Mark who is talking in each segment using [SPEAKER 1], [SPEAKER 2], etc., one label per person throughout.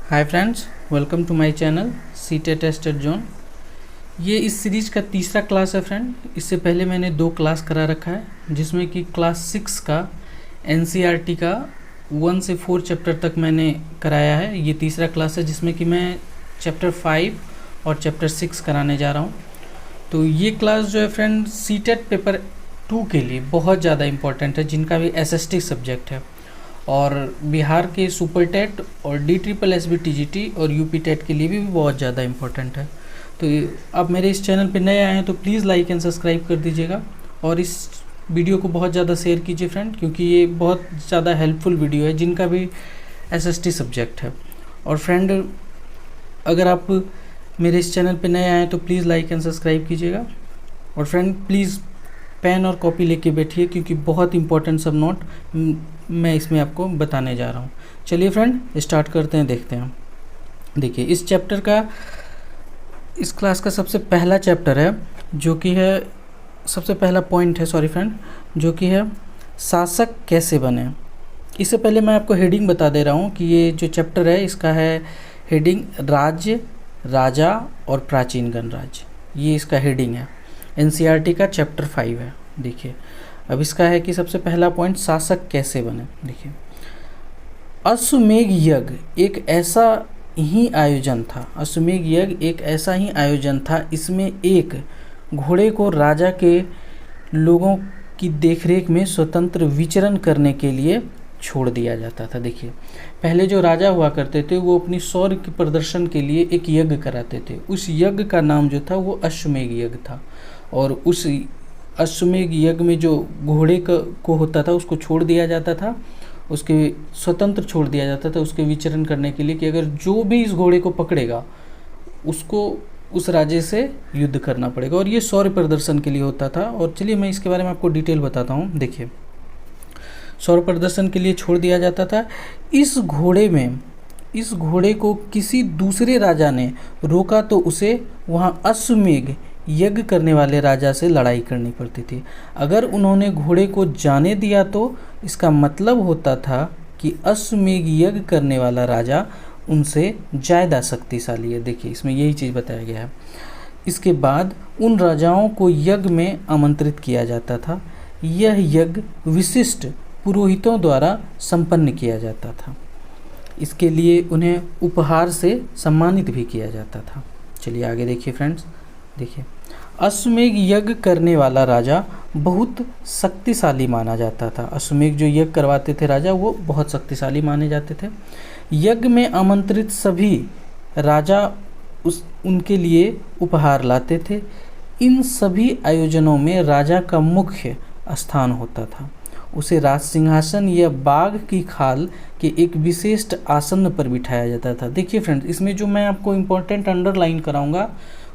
[SPEAKER 1] Hi friends, welcome to my channel CTET tested zone. ये इस series का तीसरा क्लास है फ्रेंड। इससे पहले मैंने 2 क्लास करा रखा है, जिसमें कि क्लास 6 का एनसीईआरटी का 1 से 4 चैप्टर तक मैंने कराया है। ये तीसरा क्लास है जिसमें कि मैं चैप्टर 5 और चैप्टर 6 कराने जा रहा हूँ। तो ये क्लास जो है फ्रेंड सीटेट पेपर 2 के लिए बहुत ज़्यादा इम्पोर्टेंट है, जिनका भी एसएसटी सब्जेक्ट है, और बिहार के सुपर टेट और DSSB-TGT और यूपी टेट के लिए भी बहुत ज़्यादा इम्पोर्टेंट है। तो आप मेरे इस चैनल पे नए आए हैं तो प्लीज़ लाइक एंड सब्सक्राइब कर दीजिएगा, और इस वीडियो को बहुत ज़्यादा शेयर कीजिए फ्रेंड, क्योंकि ये बहुत ज़्यादा हेल्पफुल वीडियो है जिनका भी एसएसटी सब्जेक्ट है। और फ्रेंड, अगर आप मेरे इस चैनल पे नए आए हैं तो प्लीज़ लाइक एंड सब्सक्राइब कीजिएगा। और फ्रेंड प्लीज़ पेन और कॉपी लेके बैठिए, क्योंकि बहुत इंपॉर्टेंट सब नोट मैं इसमें आपको बताने जा रहा हूँ। चलिए फ्रेंड स्टार्ट करते हैं, देखते हैं। देखिए, इस चैप्टर का, इस क्लास का सबसे पहला चैप्टर है, जो कि है, सबसे पहला पॉइंट है, सॉरी फ्रेंड, जो कि है शासक कैसे बने। इससे पहले मैं आपको हेडिंग बता दे रहा हूँ कि ये जो चैप्टर है इसका है हेडिंग राज्य, राजा और प्राचीन गणराज्य। ये इसका हेडिंग है, एनसीईआरटी का चैप्टर 5 है। देखिए, अब इसका है कि सबसे पहला पॉइंट शासक कैसे बने। देखिए, अश्वमेध यज्ञ एक ऐसा ही आयोजन था। अश्वमेध यज्ञ एक ऐसा ही आयोजन था। इसमें एक घोड़े को राजा के लोगों की देखरेख में स्वतंत्र विचरण करने के लिए छोड़ दिया जाता था। देखिए, पहले जो राजा हुआ करते थे वो अपनी शौर्य के प्रदर्शन के लिए एक यज्ञ कराते थे। उस यज्ञ का नाम जो था वो अश्वमेध यज्ञ था, और उस अश्वमेध यज्ञ में जो घोड़े को होता था उसको छोड़ दिया जाता था, उसके स्वतंत्र छोड़ दिया जाता था उसके विचरण करने के लिए, कि अगर जो भी इस घोड़े को पकड़ेगा उसको उस राजे से युद्ध करना पड़ेगा, और ये शौर्य प्रदर्शन के लिए होता था। और चलिए मैं इसके बारे में आपको डिटेल बताता हूँ। देखिए, शौर्य प्रदर्शन के लिए छोड़ दिया जाता था। इस घोड़े को किसी दूसरे राजा ने रोका तो उसे वहाँ अश्वमेध यज्ञ करने वाले राजा से लड़ाई करनी पड़ती थी। अगर उन्होंने घोड़े को जाने दिया तो इसका मतलब होता था कि अश्वमेध यज्ञ करने वाला राजा उनसे ज़्यादा शक्तिशाली है। देखिए, इसमें यही चीज़ बताया गया है। इसके बाद उन राजाओं को यज्ञ में आमंत्रित किया जाता था। यह यज्ञ विशिष्ट पुरोहितों द्वारा संपन्न किया जाता था। इसके लिए उन्हें उपहार से सम्मानित भी किया जाता था। चलिए आगे देखिए फ्रेंड्स। देखिए, अश्वमेध यज्ञ करने वाला राजा बहुत शक्तिशाली माना जाता था। अश्वमेध जो यज्ञ करवाते थे राजा, वो बहुत शक्तिशाली माने जाते थे। यज्ञ में आमंत्रित सभी राजा उनके लिए उपहार लाते थे। इन सभी आयोजनों में राजा का मुख्य स्थान होता था। उसे राज सिंहासन या बाघ की खाल के एक विशिष्ट आसन पर बिठाया जाता था। देखिए फ्रेंड्स, इसमें जो मैं आपको इम्पोर्टेंट अंडरलाइन कराऊंगा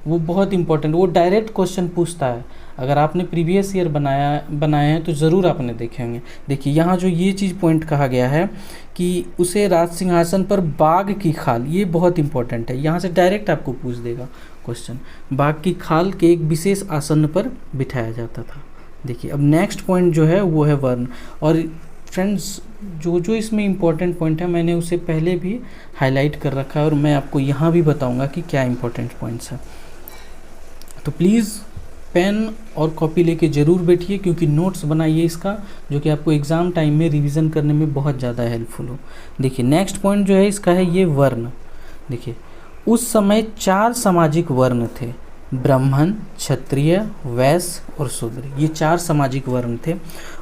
[SPEAKER 1] वो बहुत इंपॉर्टेंट, वो डायरेक्ट क्वेश्चन पूछता है। अगर आपने प्रीवियस ईयर बनाए हैं तो ज़रूर आपने देखे होंगे। देखिए, यहाँ जो ये चीज़ पॉइंट कहा गया है कि उसे राज सिंहासन पर बाघ की खाल, ये बहुत इंपॉर्टेंट है। यहाँ से डायरेक्ट आपको पूछ देगा क्वेश्चन, बाघ की खाल के एक विशेष आसन पर बिठाया जाता था। देखिए, अब नेक्स्ट पॉइंट जो है वो है वर्ण। और फ्रेंड्स, जो इसमें इम्पोर्टेंट पॉइंट है मैंने उसे पहले भी हाईलाइट कर रखा है, और मैं आपको यहाँ भी बताऊँगा कि क्या इंपॉर्टेंट पॉइंट्स हैं। तो प्लीज़ पेन और कॉपी लेके ज़रूर बैठिए, क्योंकि नोट्स बनाइए इसका, जो कि आपको एग्ज़ाम टाइम में रिवीजन करने में बहुत ज़्यादा हेल्पफुल हो। देखिए, नेक्स्ट पॉइंट जो है इसका है ये वर्ण। देखिए, उस समय 4 सामाजिक वर्ण थे: ब्राह्मण, क्षत्रिय, वैश्य और शूद्र। ये 4 सामाजिक वर्ण थे।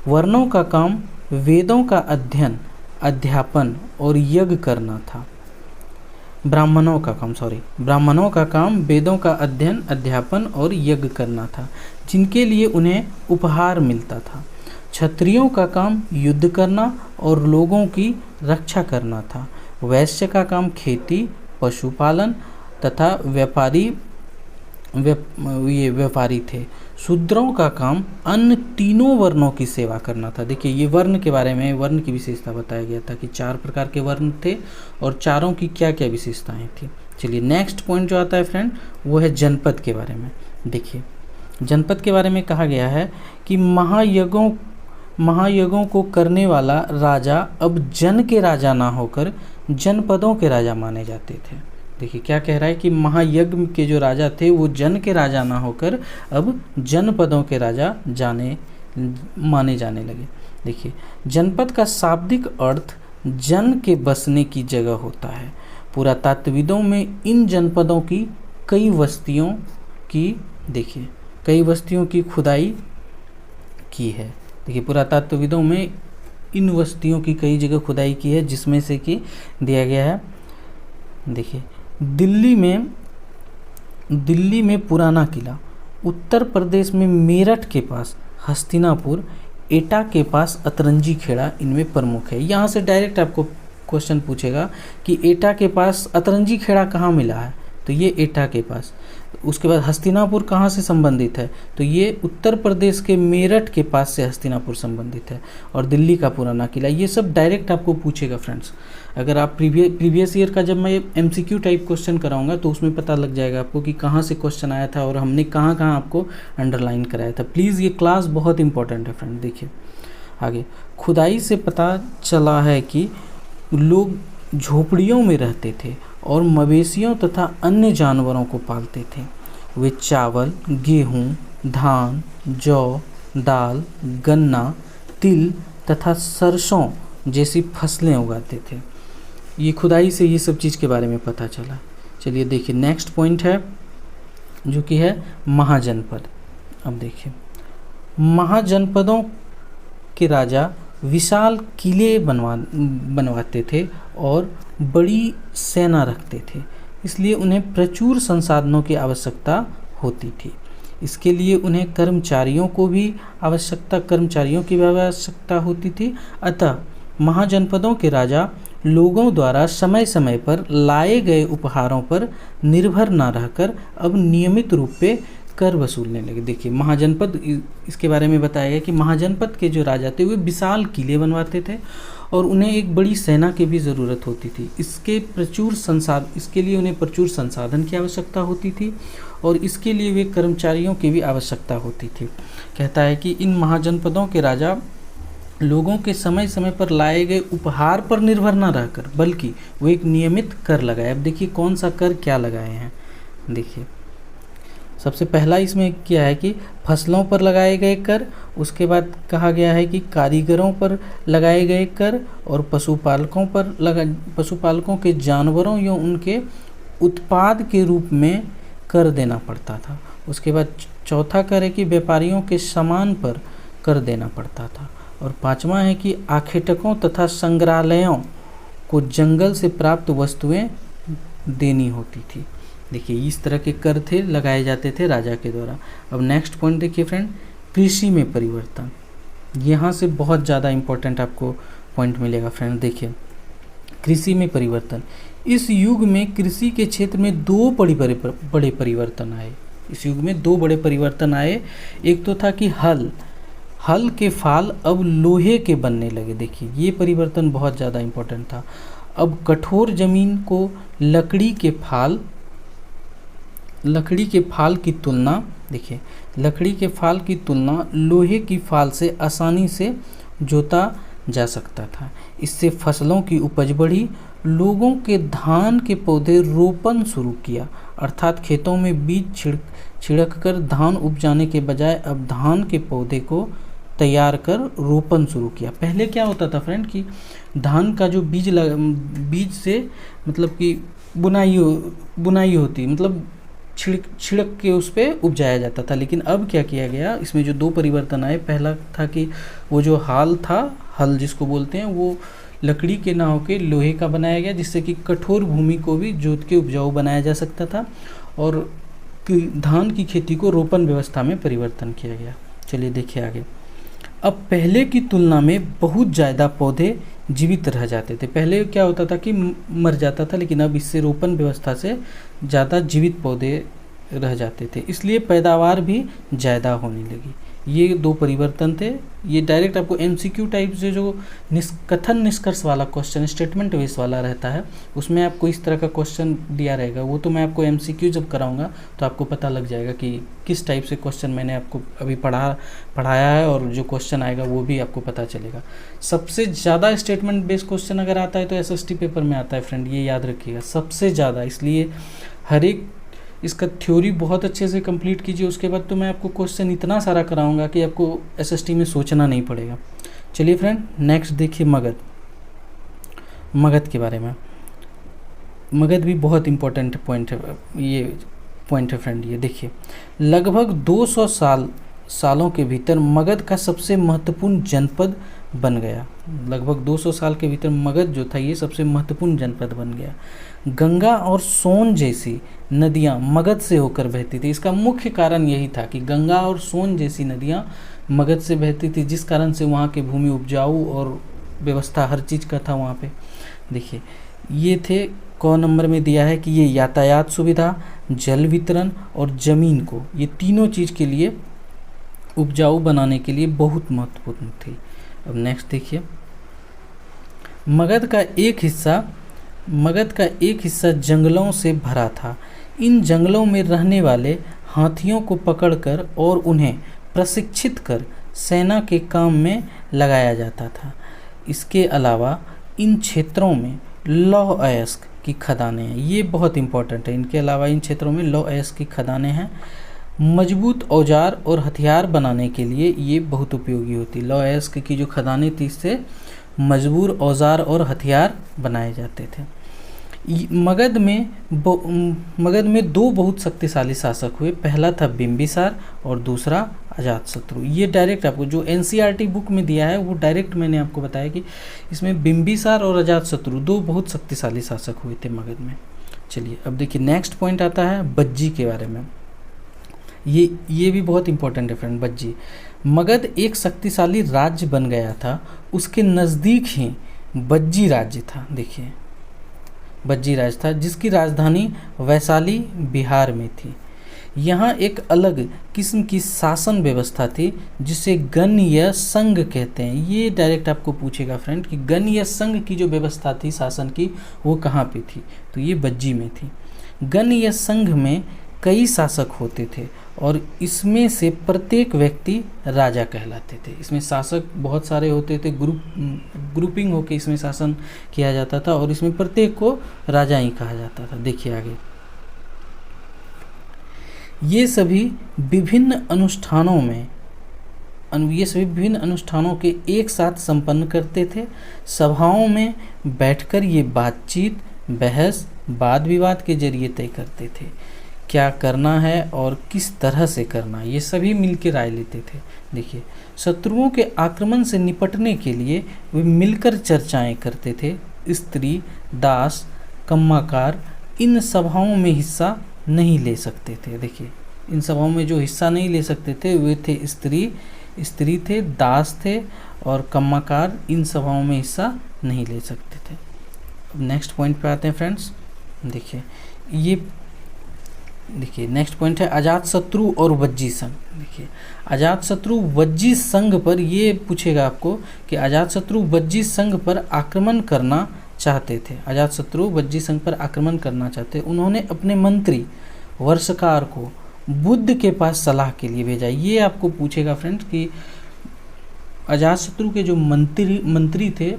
[SPEAKER 1] वर्णों का काम वेदों का अध्ययन, अध्यापन और यज्ञ करना था। ब्राह्मणों का काम वेदों का अध्ययन, अध्यापन और यज्ञ करना था, जिनके लिए उन्हें उपहार मिलता था। क्षत्रियों का काम युद्ध करना और लोगों की रक्षा करना था। वैश्य का काम खेती, पशुपालन तथा व्यापारी थे। शूद्रों का काम अन्य तीनों वर्णों की सेवा करना था। देखिए, ये वर्ण के बारे में, वर्ण की विशेषता बताया गया था कि 4 प्रकार के वर्ण थे और चारों की क्या क्या विशेषताएं थी। चलिए नेक्स्ट पॉइंट जो आता है फ्रेंड, वो है जनपद के बारे में। देखिए, जनपद के बारे में कहा गया है कि महायज्ञों को करने वाला राजा अब जन के राजा ना होकर जनपदों के राजा माने जाते थे। देखिए क्या कह रहा है कि महायज्ञ के जो राजा थे वो जन के राजा ना होकर अब जनपदों के राजा माने जाने लगे। देखिए जनपद का शाब्दिक अर्थ जन के बसने की जगह होता है। पुरातत्वविदों में इन जनपदों की कई बस्तियों की खुदाई की है। देखिए पुरातत्वविदों में इन बस्तियों की कई जगह खुदाई की है, जिसमें से कि दिया गया है। देखिए दिल्ली में पुराना किला, उत्तर प्रदेश में मेरठ के पास हस्तिनापुर, एटा के पास अतरंजी खेड़ा इनमें प्रमुख है। यहाँ से डायरेक्ट आपको क्वेश्चन पूछेगा कि एटा के पास अतरंजी खेड़ा कहाँ मिला है, तो ये एटा के पास। उसके बाद हस्तिनापुर कहाँ से संबंधित है, तो ये उत्तर प्रदेश के मेरठ के पास से हस्तिनापुर संबंधित है। और दिल्ली का पुराना किला, ये सब डायरेक्ट आपको पूछेगा फ्रेंड्स। अगर आप प्रीवियस ईयर का जब मैं MCQ टाइप क्वेश्चन कराऊंगा तो उसमें पता लग जाएगा आपको कि कहाँ से क्वेश्चन आया था और हमने कहाँ कहाँ आपको अंडरलाइन कराया था। प्लीज़ ये क्लास बहुत इंपॉर्टेंट है फ्रेंड। देखिए आगे, खुदाई से पता चला है कि लोग झोपड़ियों में रहते थे और मवेशियों तथा अन्य जानवरों को पालते थे। वे चावल, गेहूँ, धान, जौ, दाल, गन्ना, तिल तथा सरसों जैसी फसलें उगाते थे। ये खुदाई से ये सब चीज़ के बारे में पता चला। चलिए देखिए नेक्स्ट पॉइंट है जो कि है महाजनपद। अब देखिए महाजनपदों के राजा विशाल किले बनवाते थे और बड़ी सेना रखते थे, इसलिए उन्हें प्रचुर संसाधनों की आवश्यकता होती थी। इसके लिए उन्हें कर्मचारियों की भी आवश्यकता होती थी। अतः महाजनपदों के राजा लोगों द्वारा समय समय पर लाए गए उपहारों पर निर्भर न रहकर अब नियमित रूप से कर वसूलने लगे। देखिए महाजनपद, इसके बारे में बताया गया कि महाजनपद के जो राजा थे वे विशाल किले बनवाते थे और उन्हें एक बड़ी सेना की भी ज़रूरत होती थी। इसके लिए उन्हें प्रचुर संसाधन की आवश्यकता होती थी और इसके लिए वे कर्मचारियों की भी आवश्यकता होती थी। कहता है कि इन महाजनपदों के राजा लोगों के समय समय पर लाए गए उपहार पर निर्भर न रहकर बल्कि वो एक नियमित कर लगाए। अब देखिए कौन सा कर क्या लगाए हैं। देखिए सबसे पहला इसमें क्या है कि फसलों पर लगाए गए कर, उसके बाद कहा गया है कि कारीगरों पर लगाए गए कर और पशुपालकों के जानवरों या उनके उत्पाद के रूप में कर देना पड़ता था। उसके बाद चौथा कर है कि व्यापारियों के सामान पर कर देना पड़ता था। और पांचवा है कि आखेटकों तथा संग्रहालयों को जंगल से प्राप्त वस्तुएं देनी होती थी। देखिए इस तरह के कर थे लगाए जाते थे राजा के द्वारा। अब नेक्स्ट पॉइंट देखिए फ्रेंड, कृषि में परिवर्तन। यहाँ से बहुत ज़्यादा इम्पोर्टेंट आपको पॉइंट मिलेगा फ्रेंड। देखिए कृषि में परिवर्तन, इस युग में कृषि के क्षेत्र में दो बड़े परिवर्तन आए। इस युग में दो बड़े परिवर्तन आए। एक तो था कि हल के फाल अब लोहे के बनने लगे। देखिए ये परिवर्तन बहुत ज़्यादा इम्पोर्टेंट था। अब कठोर जमीन को लकड़ी के फाल की तुलना लोहे की फाल से आसानी से जोता जा सकता था। इससे फसलों की उपज बढ़ी। लोगों के धान के पौधे रोपण शुरू किया, अर्थात खेतों में बीज छिड़क कर धान उपजाने के बजाय अब धान के पौधे को तैयार कर रोपण शुरू किया। पहले क्या होता था फ्रेंड कि धान का जो बीज से मतलब कि बुनाई होती, मतलब छिड़क के उस पर उपजाया जाता था। लेकिन अब क्या किया गया, इसमें जो दो परिवर्तन आए, पहला था कि वो जो हल जिसको बोलते हैं वो लकड़ी के ना होकर लोहे का बनाया गया, जिससे कि कठोर भूमि को भी जोत के उपजाऊ बनाया जा सकता था। और धान की खेती को रोपण व्यवस्था में परिवर्तन किया गया। चलिए देखिए आगे। अब पहले की तुलना में बहुत ज़्यादा पौधे जीवित रह जाते थे। पहले क्या होता था कि मर जाता था, लेकिन अब इससे रोपण व्यवस्था से ज़्यादा जीवित पौधे रह जाते थे, इसलिए पैदावार भी ज़्यादा होने लगी। ये दो परिवर्तन थे। ये डायरेक्ट आपको एमसीक्यू टाइप से जो कथन निष्कर्ष वाला क्वेश्चन स्टेटमेंट बेस वाला रहता है उसमें आपको इस तरह का क्वेश्चन दिया रहेगा। वो तो मैं आपको एमसीक्यू जब कराऊंगा तो आपको पता लग जाएगा कि किस टाइप से क्वेश्चन मैंने आपको अभी पढ़ाया है, और जो क्वेश्चन आएगा वो भी आपको पता चलेगा। सबसे ज़्यादा स्टेटमेंट बेस्ड क्वेश्चन अगर आता है तो एसएसटी पेपर में आता है फ्रेंड, ये याद रखिएगा सबसे ज़्यादा। इसलिए हर एक इसका थ्योरी बहुत अच्छे से कंप्लीट कीजिए, उसके बाद तो मैं आपको क्वेश्चन इतना सारा कराऊंगा कि आपको एसएसटी में सोचना नहीं पड़ेगा। चलिए फ्रेंड नेक्स्ट देखिए मगध के बारे में। मगध भी बहुत इम्पोर्टेंट पॉइंट है फ्रेंड। ये देखिए लगभग 200 सालों के भीतर मगध का सबसे महत्वपूर्ण जनपद बन गया। लगभग 200 साल के भीतर मगध जो था ये सबसे महत्वपूर्ण जनपद बन गया। गंगा और सोन जैसी नदियाँ मगध से होकर बहती थी। इसका मुख्य कारण यही था कि गंगा और सोन जैसी नदियाँ मगध से बहती थी, जिस कारण से वहाँ की भूमि उपजाऊ और व्यवस्था हर चीज़ का था वहाँ पे। देखिए ये थे क नंबर में दिया है कि ये यातायात सुविधा, जल वितरण और ज़मीन को, ये तीनों चीज़ के लिए उपजाऊ बनाने के लिए बहुत महत्वपूर्ण थी। अब नेक्स्ट देखिए मगध का एक हिस्सा जंगलों से भरा था। इन जंगलों में रहने वाले हाथियों को पकड़कर और उन्हें प्रशिक्षित कर सेना के काम में लगाया जाता था। इसके अलावा इन क्षेत्रों में लौह अयस्क की खदानें हैं, ये बहुत इंपॉर्टेंट है। इनके अलावा इन क्षेत्रों में लौह अयस्क की खदानें हैं। मजबूत औजार और हथियार बनाने के लिए ये बहुत उपयोगी होती। लौह अयस्क की जो खदानें थी इससे मजबूत औजार और हथियार बनाए जाते थे। मगध में दो बहुत शक्तिशाली शासक हुए। पहला था बिंबिसार और दूसरा अजातशत्रु। ये डायरेक्ट आपको जो एनसीईआरटी बुक में दिया है वो डायरेक्ट मैंने आपको बताया कि इसमें बिंबिसार और अजातशत्रु दो बहुत शक्तिशाली शासक हुए थे मगध में। चलिए अब देखिए नेक्स्ट पॉइंट आता है बज्जी के बारे में। ये भी बहुत इंपॉर्टेंट है फ्रेंड। बज्जी मगध एक शक्तिशाली राज्य बन गया था। उसके नज़दीक ही बज्जी राज्य था। देखिए बज्जी राज्य था जिसकी राजधानी वैशाली बिहार में थी। यहाँ एक अलग किस्म की शासन व्यवस्था थी जिसे गण या संघ कहते हैं। ये डायरेक्ट आपको पूछेगा फ्रेंड कि गण या संघ की जो व्यवस्था थी शासन की वो कहाँ पे थी, तो ये बज्जी में थी। गण या संघ में कई शासक होते थे और इसमें से प्रत्येक व्यक्ति राजा कहलाते थे। इसमें शासक बहुत सारे होते थे, ग्रुपिंग होके इसमें शासन किया जाता था और इसमें प्रत्येक को राजा ही कहा जाता था। देखिए आगे ये सभी विभिन्न अनुष्ठानों के एक साथ संपन्न करते थे। सभाओं में बैठकर ये बातचीत, बहस, वाद विवाद के जरिए तय करते थे क्या करना है और किस तरह से करना, ये सभी मिलकर राय लेते थे। देखिए शत्रुओं के आक्रमण से निपटने के लिए वे मिलकर चर्चाएं करते थे। स्त्री, दास, कम्माकार इन सभाओं में हिस्सा नहीं ले सकते थे। देखिए इन सभाओं में जो हिस्सा नहीं ले सकते थे वे थे स्त्री थे, दास थे और कम्माकार इन सभाओं में हिस्सा नहीं ले सकते थे। अब नेक्स्ट पॉइंट पे आते हैं फ्रेंड्स। देखिए नेक्स्ट पॉइंट है अजातशत्रु और वज्जी संघ। देखिए अजातशत्रु वज्जी संघ पर ये पूछेगा आपको कि अजातशत्रु वज्जी संघ पर आक्रमण करना चाहते थे। अजातशत्रु वज्जी संघ पर आक्रमण करना चाहते। उन्होंने अपने मंत्री वर्षकार को बुद्ध के पास सलाह के लिए भेजा। ये आपको पूछेगा फ्रेंड्स कि अजातशत्रु के जो मंत्री थे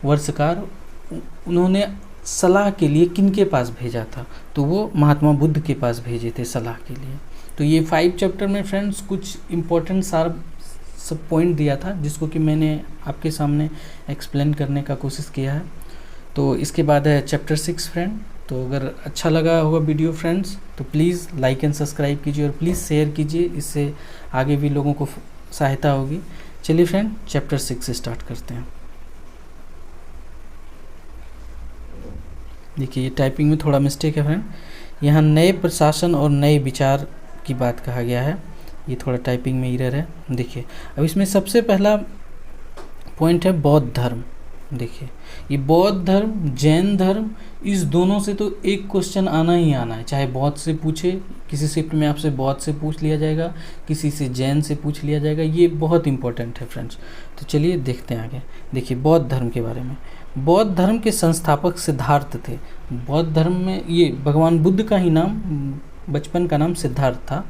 [SPEAKER 1] वर्षकार, उन्होंने सलाह के लिए किनके पास भेजा था, तो वो महात्मा बुद्ध के पास भेजे थे सलाह के लिए। तो ये 5 चैप्टर में फ्रेंड्स कुछ इम्पोर्टेंट सब पॉइंट दिया था जिसको कि मैंने आपके सामने एक्सप्लेन करने का कोशिश किया है। तो इसके बाद है चैप्टर 6 फ्रेंड। तो अगर अच्छा लगा होगा वीडियो फ्रेंड्स तो प्लीज़ लाइक एंड सब्सक्राइब कीजिए और प्लीज़ शेयर कीजिए, इससे आगे भी लोगों को सहायता होगी। चलिए फ्रेंड चैप्टर 6 स्टार्ट करते हैं। देखिए ये टाइपिंग में थोड़ा मिस्टेक है फ्रेंड, यहाँ नए प्रशासन और नए विचार की बात कहा गया है, ये थोड़ा टाइपिंग में एरर है। देखिए अब इसमें सबसे पहला पॉइंट है बौद्ध धर्म। देखिए ये बौद्ध धर्म, जैन धर्म, इस दोनों से तो एक क्वेश्चन आना ही आना है, चाहे बौद्ध से पूछे, किसी शिफ्ट में आपसे बौद्ध से पूछ लिया जाएगा, किसी से जैन से पूछ लिया जाएगा, ये बहुत इंपॉर्टेंट है फ्रेंड्स। तो चलिए देखते हैं आगे। देखिए बौद्ध धर्म के बारे में, बौद्ध धर्म के संस्थापक सिद्धार्थ थे। बौद्ध धर्म में ये भगवान बुद्ध का ही नाम, बचपन का नाम सिद्धार्थ था,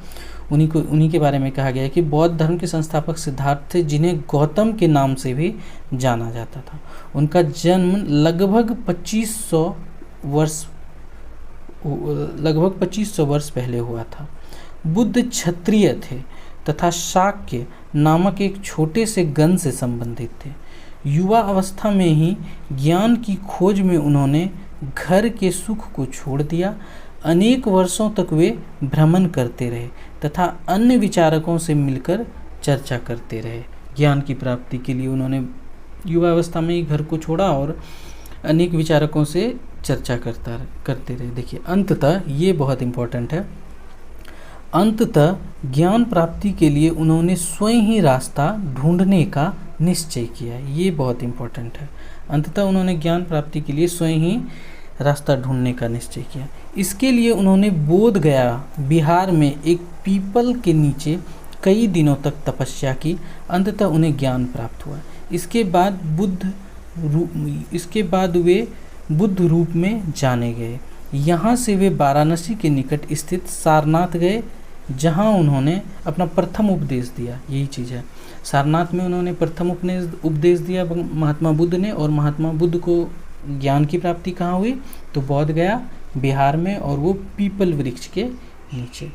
[SPEAKER 1] उन्हीं के बारे में कहा गया है कि बौद्ध धर्म के संस्थापक सिद्धार्थ थे, जिन्हें गौतम के नाम से भी जाना जाता था। उनका जन्म लगभग 2500 वर्ष पहले हुआ था। बुद्ध क्षत्रिय थे तथा शाक्य नामक एक छोटे से गण से संबंधित थे। युवा अवस्था में ही ज्ञान की खोज में उन्होंने घर के सुख को छोड़ दिया। अनेक वर्षों तक वे भ्रमण करते रहे तथा अन्य विचारकों से मिलकर चर्चा करते रहे। ज्ञान की प्राप्ति के लिए उन्होंने युवावस्था में ही घर को छोड़ा और अनेक विचारकों से चर्चा करते रहे। देखिए अंततः, ये बहुत इम्पोर्टेंट है, अंततः ज्ञान प्राप्ति के लिए उन्होंने स्वयं ही रास्ता ढूंढने का निश्चय किया। ये बहुत इम्पोर्टेंट है, अंततः उन्होंने ज्ञान प्राप्ति के लिए स्वयं ही रास्ता ढूंढने का निश्चय किया। इसके लिए उन्होंने बोध गया बिहार में एक पीपल के नीचे कई दिनों तक तपस्या की। अंततः उन्हें ज्ञान प्राप्त हुआ। इसके बाद वे बुद्ध रूप में जाने गए। यहाँ से वे वाराणसी के निकट स्थित सारनाथ गए, जहाँ उन्होंने अपना प्रथम उपदेश दिया। यही चीज़ है, सारनाथ में उन्होंने प्रथम उपदेश दिया महात्मा बुद्ध ने। और महात्मा बुद्ध को ज्ञान की प्राप्ति कहाँ हुई? तो बोध गया बिहार में, और वो पीपल वृक्ष के नीचे।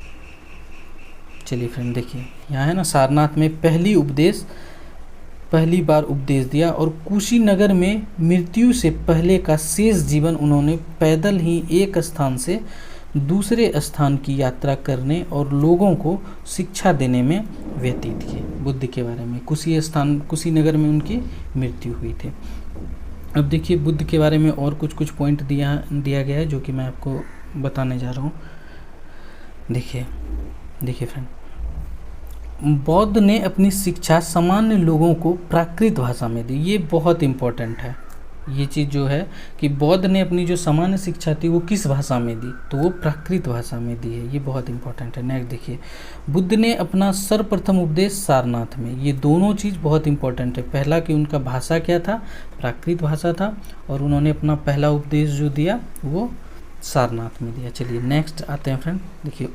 [SPEAKER 1] चलिए फ्रेंड देखिए, यहाँ है ना, सारनाथ में पहली बार उपदेश दिया। और कुशीनगर में मृत्यु से पहले का शेष जीवन उन्होंने पैदल ही एक स्थान से दूसरे स्थान की यात्रा करने और लोगों को शिक्षा देने में व्यतीत किए। बुद्ध के बारे में कुशीनगर में उनकी मृत्यु हुई थी। अब देखिए बुद्ध के बारे में और कुछ पॉइंट दिया गया है, जो कि मैं आपको बताने जा रहा हूँ। देखिए फ्रेंड, बौद्ध ने अपनी शिक्षा सामान्य लोगों को प्राकृत भाषा में दी। ये बहुत इम्पोर्टेंट है, ये चीज़ जो है कि बौद्ध ने अपनी जो सामान्य शिक्षा थी वो किस भाषा में दी? तो वो प्राकृत भाषा में दी है। ये बहुत इंपॉर्टेंट है। नेक्स्ट देखिए, बुद्ध ने अपना सर्वप्रथम उपदेश सारनाथ में। ये दोनों चीज़ बहुत इंपॉर्टेंट है। पहला कि उनका भाषा क्या था? प्राकृत भाषा था, और उन्होंने अपना पहला उपदेश जो दिया वो सारनाथ में दिया। चलिए नेक्स्ट आते हैं फ्रेंड। देखिए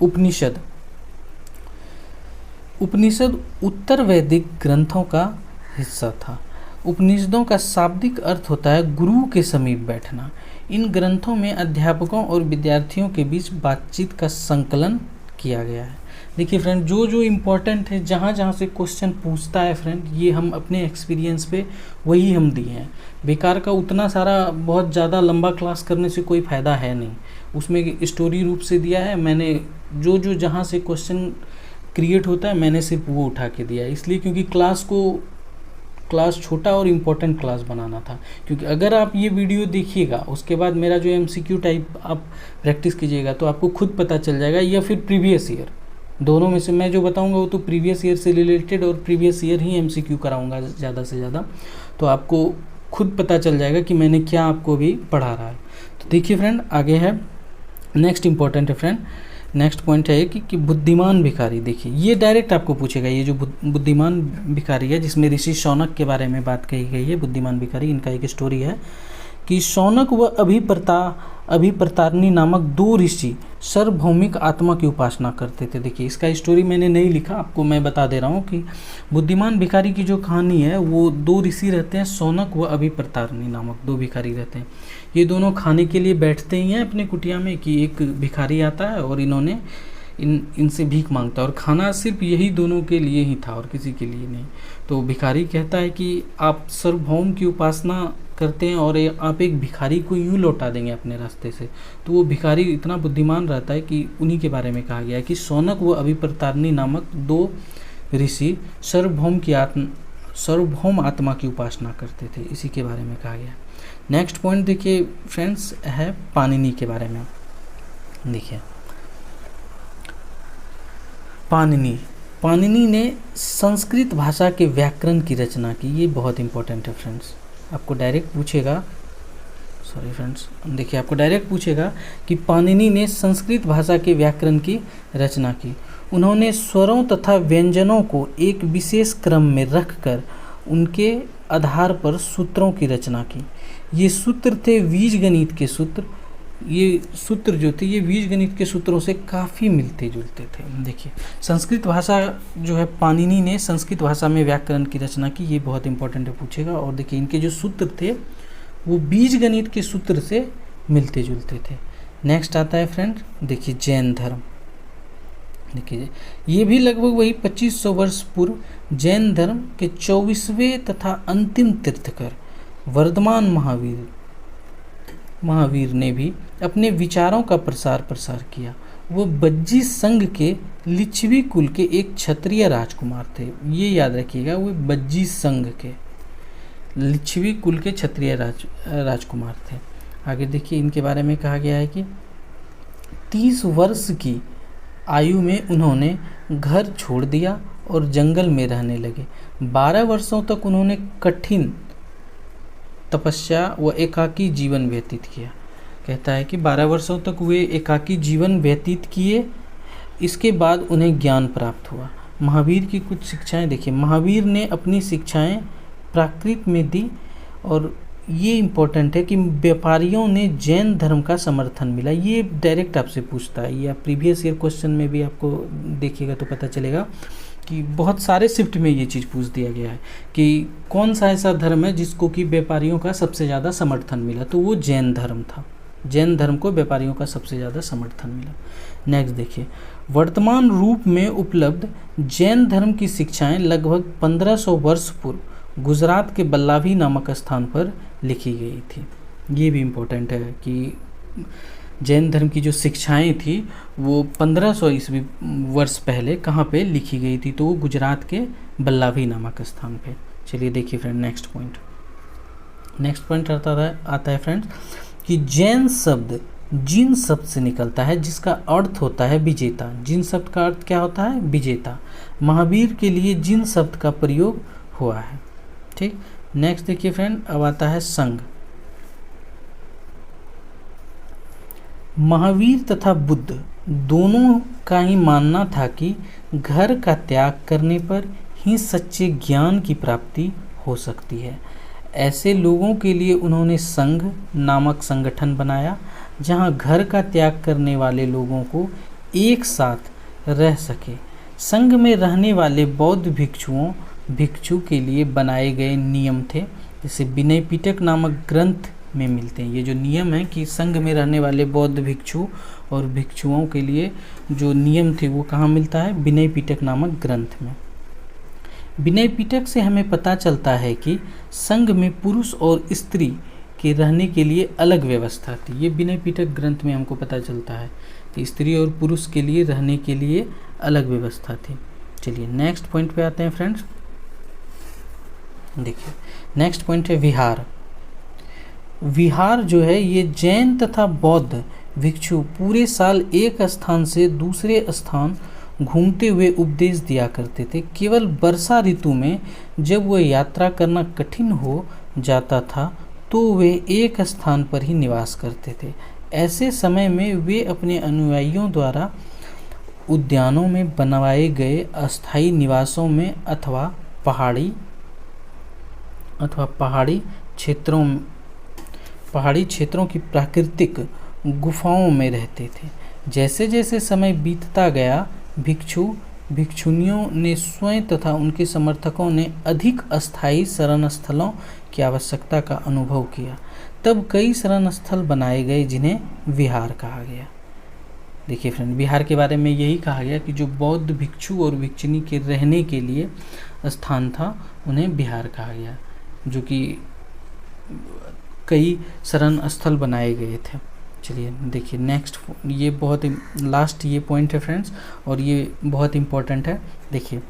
[SPEAKER 1] उपनिषद उत्तर वैदिक ग्रंथों का हिस्सा था। उपनिषदों का शाब्दिक अर्थ होता है गुरु के समीप बैठना। इन ग्रंथों में अध्यापकों और विद्यार्थियों के बीच बातचीत का संकलन किया गया है। देखिए फ्रेंड, जो इम्पोर्टेंट है, जहाँ से क्वेश्चन पूछता है फ्रेंड, ये हम अपने एक्सपीरियंस पे वही हम दिए हैं। बेकार का उतना सारा बहुत ज़्यादा लंबा क्लास करने से कोई फ़ायदा है नहीं। उसमें स्टोरी रूप से दिया है मैंने, जो जहाँ से क्वेश्चन क्रिएट होता है मैंने सिर्फ वो उठा के दिया है। इसलिए क्योंकि क्लास छोटा और इम्पोर्टेंट क्लास बनाना था। क्योंकि अगर आप ये वीडियो देखिएगा, उसके बाद मेरा जो MCQ टाइप आप प्रैक्टिस कीजिएगा, तो आपको खुद पता चल जाएगा, या फिर प्रीवियस ईयर, दोनों में से मैं जो बताऊंगा वो तो प्रीवियस ईयर से रिलेटेड और प्रीवियस ईयर ही MCQ कराऊंगा ज़्यादा से ज़्यादा। तो आपको खुद पता चल जाएगा कि मैंने क्या आपको भी पढ़ा रहा है। तो देखिए फ्रेंड, आगे है नेक्स्ट इम्पॉर्टेंट है फ्रेंड। नेक्स्ट पॉइंट है कि बुद्धिमान भिखारी। देखिए ये डायरेक्ट आपको पूछेगा, ये जो बुद्धिमान भिखारी है, जिसमें ऋषि शौनक के बारे में बात कही गई है। बुद्धिमान भिखारी, इनका एक स्टोरी है कि शौनक व अभिप्रतारिणी नामक 2 ऋषि सार्वभौमिक आत्मा की उपासना करते थे। देखिए इसका स्टोरी मैंने नहीं लिखा, आपको मैं बता दे रहा हूँ कि बुद्धिमान भिखारी की जो कहानी है, वो 2 ऋषि रहते हैं, शौनक व अभिप्रतारिणी नामक 2 भिखारी रहते हैं। ये दोनों खाने के लिए बैठते ही हैं अपने कुटिया में कि एक भिखारी आता है और इनसे भीख मांगता है, और खाना सिर्फ यही दोनों के लिए ही था और किसी के लिए नहीं। तो भिखारी कहता है कि आप सार्वभौम की उपासना करते हैं और आप एक भिखारी को यूँ लौटा देंगे अपने रास्ते से। तो वो भिखारी इतना बुद्धिमान रहता है कि उन्हीं के बारे में कहा गया है कि शौनक व अभिप्रतारिणी नामक 2 ऋषि सार्वभौम आत्मा की उपासना करते थे। इसी के बारे में कहा गया। नेक्स्ट पॉइंट देखिए फ्रेंड्स, है पाणिनि के बारे में। देखिए पाणिनि ने संस्कृत भाषा के व्याकरण की रचना की। ये बहुत इंपॉर्टेंट है फ्रेंड्स। आपको डायरेक्ट पूछेगा, सॉरी फ्रेंड्स, देखिए आपको डायरेक्ट पूछेगा कि पाणिनि ने संस्कृत भाषा के व्याकरण की रचना की। उन्होंने स्वरों तथा व्यंजनों को एक विशेष क्रम में रखकर उनके आधार पर सूत्रों की रचना की। ये सूत्र थे बीजगणित के सूत्र। ये सूत्र जो थे ये बीजगणित के सूत्रों से काफ़ी मिलते जुलते थे। देखिए संस्कृत भाषा जो है, पाणिनि ने संस्कृत भाषा में व्याकरण की रचना की, ये बहुत इंपॉर्टेंट है, पूछेगा। और देखिए इनके जो सूत्र थे वो बीजगणित के सूत्र से मिलते जुलते थे। नेक्स्ट आता है फ्रेंड, देखिए जैन धर्म। देखिए ये भी लगभग वही 2500 वर्ष पूर्व जैन धर्म के 24वें तथा अंतिम तीर्थकर वर्धमान महावीर ने भी अपने विचारों का प्रसार किया। वो बज्जी संघ के लिच्छवी कुल के एक क्षत्रिय राजकुमार थे। ये याद रखिएगा, वो बज्जी संघ के लिच्छवी कुल के क्षत्रिय राजकुमार थे। आगे देखिए इनके बारे में कहा गया है कि 30 वर्ष की आयु में उन्होंने घर छोड़ दिया और जंगल में रहने लगे। 12 वर्षों तक उन्होंने कठिन तपस्या व एकाकी जीवन व्यतीत किया। कहता है कि 12 वर्षों तक वे एकाकी जीवन व्यतीत किए। इसके बाद उन्हें ज्ञान प्राप्त हुआ। महावीर की कुछ शिक्षाएं देखिए, महावीर ने अपनी शिक्षाएं प्राकृत में दी। और ये इम्पोर्टेंट है कि व्यापारियों ने जैन धर्म का समर्थन मिला। ये डायरेक्ट आपसे पूछता है, या प्रीवियस ईयर क्वेश्चन में भी आपको देखिएगा तो पता चलेगा कि बहुत सारे शिफ्ट में ये चीज़ पूछ दिया गया है कि कौन सा ऐसा धर्म है जिसको कि व्यापारियों का सबसे ज़्यादा समर्थन मिला, तो वो जैन धर्म था। जैन धर्म को व्यापारियों का सबसे ज़्यादा समर्थन मिला। नेक्स्ट देखिए, वर्तमान रूप में उपलब्ध जैन धर्म की शिक्षाएं लगभग 1500 वर्ष पूर्व गुजरात के बल्लाभी नामक स्थान पर लिखी गई थी। ये भी इम्पोर्टेंट है कि जैन धर्म की जो शिक्षाएं थी वो 1500 ईस्वी वर्ष पहले कहाँ पे लिखी गई थी, तो वो गुजरात के बल्लाभी नामक स्थान पे। चलिए देखिए फ्रेंड नेक्स्ट पॉइंट आता है फ्रेंड्स कि जैन शब्द जिन शब्द से निकलता है जिसका अर्थ होता है विजेता। जिन शब्द का अर्थ क्या होता है? विजेता। महावीर के लिए जिन शब्द का प्रयोग हुआ है। ठीक, नेक्स्ट देखिए फ्रेंड, अब आता है संघ। महावीर तथा बुद्ध दोनों का ही मानना था कि घर का त्याग करने पर ही सच्चे ज्ञान की प्राप्ति हो सकती है। ऐसे लोगों के लिए उन्होंने संघ नामक संगठन बनाया जहां घर का त्याग करने वाले लोगों को एक साथ रह सके। संघ में रहने वाले बौद्ध भिक्षु के लिए बनाए गए नियम थे, जैसे विनय पिटक नामक ग्रंथ में मिलते हैं। ये जो नियम है कि संघ में रहने वाले बौद्ध भिक्षु और भिक्षुओं के लिए जो नियम थे वो कहाँ मिलता है? विनय पिटक नामक ग्रंथ में। विनय पिटक से हमें पता चलता है कि संघ में पुरुष और स्त्री के रहने के लिए अलग व्यवस्था थी। ये विनय पिटक ग्रंथ में हमको पता चलता है कि स्त्री और पुरुष के लिए रहने के लिए अलग व्यवस्था थी। चलिए नेक्स्ट पॉइंट पे आते हैं फ्रेंड्स। देखिए नेक्स्ट पॉइंट है विहार। विहार जो है ये जैन तथा बौद्ध भिक्षु पूरे साल एक स्थान से दूसरे स्थान घूमते हुए उपदेश दिया करते थे। केवल वर्षा ऋतु में जब वह यात्रा करना कठिन हो जाता था तो वे एक स्थान पर ही निवास करते थे। ऐसे समय में वे अपने अनुयायियों द्वारा उद्यानों में बनवाए गए अस्थायी निवासों में अथवा पहाड़ी क्षेत्रों की प्राकृतिक गुफाओं में रहते थे। जैसे जैसे समय बीतता गया भिक्षुनियों ने स्वयं तथा उनके समर्थकों ने अधिक अस्थायी शरण स्थलों की आवश्यकता का अनुभव किया। तब कई शरण स्थल बनाए गए जिन्हें विहार कहा गया। देखिए फ्रेंड, विहार के बारे में यही कहा गया कि जो बौद्ध भिक्षु और भिक्षुनी के रहने के लिए स्थान था उन्हें विहार कहा गया, जो कि कई शरण स्थल बनाए गए थे। चलिए देखिए नेक्स्ट, ये बहुत लास्ट ये पॉइंट है फ्रेंड्स और ये बहुत इम्पोर्टेंट है। देखिए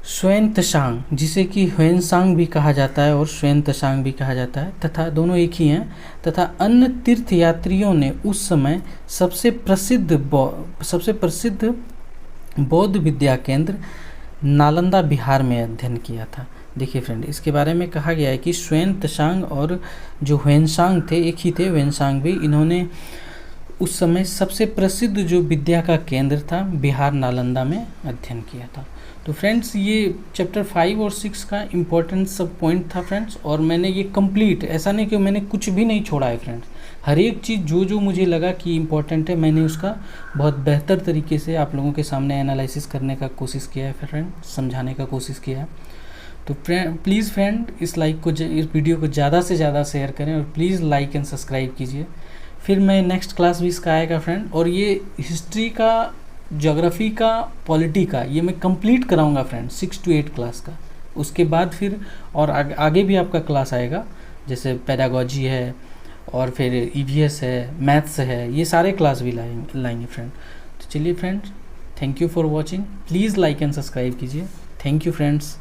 [SPEAKER 1] श्वेन-त्सांग, जिसे कि ह्वेन-सांग भी कहा जाता है और श्वेन-त्सांग भी कहा जाता है, तथा दोनों एक ही हैं, तथा अन्य तीर्थयात्रियों ने उस समय सबसे प्रसिद्ध बौद्ध विद्या केंद्र नालंदा बिहार में अध्ययन किया था। देखिए फ्रेंड, इसके बारे में कहा गया है कि षुएन त्सांग और जो ह्वेनसांग थे, एक ही थे ह्वेनसांग भी, इन्होंने उस समय सबसे प्रसिद्ध जो विद्या का केंद्र था बिहार नालंदा में अध्ययन किया था। तो फ्रेंड्स, ये चैप्टर 5 और 6 का इम्पोर्टेंट सब पॉइंट था फ्रेंड्स, और मैंने ये कंप्लीट, ऐसा नहीं कि मैंने कुछ भी नहीं छोड़ा है फ्रेंड्स, हर एक चीज़ जो जो मुझे लगा कि इम्पोर्टेंट है मैंने उसका बहुत बेहतर तरीके से आप लोगों के सामने एनालिसिस करने का कोशिश किया है फ्रेंड, समझाने का कोशिश किया है। तो प्लीज़ फ्रेंड, इस वीडियो को ज़्यादा से ज़्यादा शेयर करें और प्लीज़ लाइक एंड सब्सक्राइब कीजिए। फिर मैं नेक्स्ट क्लास भी इसका आएगा फ्रेंड, और ये हिस्ट्री का, ज्योग्राफी का, पॉलिटी का, ये मैं कंप्लीट कराऊंगा फ्रेंड 6 to 8 क्लास का। उसके बाद फिर और आगे भी आपका क्लास आएगा, जैसे पेडागोजी है और फिर EVS है, मैथ्स है, ये सारे क्लास भी लाएंगे फ्रेंड। तो चलिए friends, thank you for watching, please like and subscribe कीजिए। Thank you friends.